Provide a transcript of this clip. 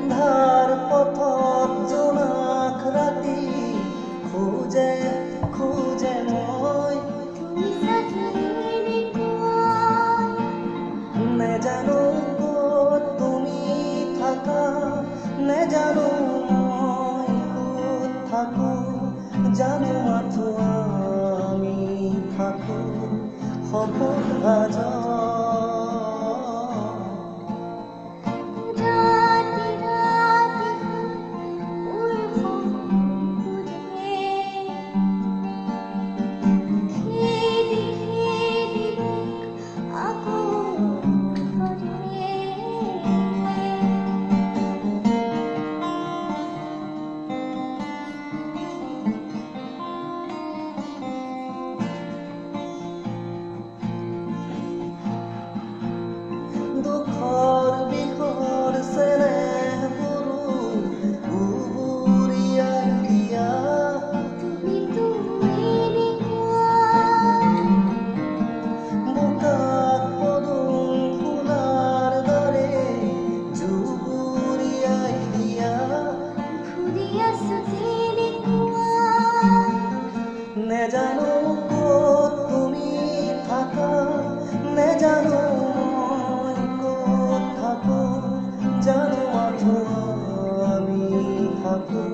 আন্ধাৰ পথত জোনাক ৰাতি খোজে খোজে মই নেজানো ক'ত তুমি থাকা নেজানো মই ক'ত থাকো জানো মাথো আমি থাকো সপোন আজৰ দুখৰ বিষৰ চেনেহবোৰো উবুৰিয়াই দিয়া বোকাত পদুম ফুলাৰ দৰে জুবুৰিয়াই দিয়া নেজানো ক'ত তুমি থাকা নেজানো মই ক'ত থাকো জানো মাথো আমি থাকো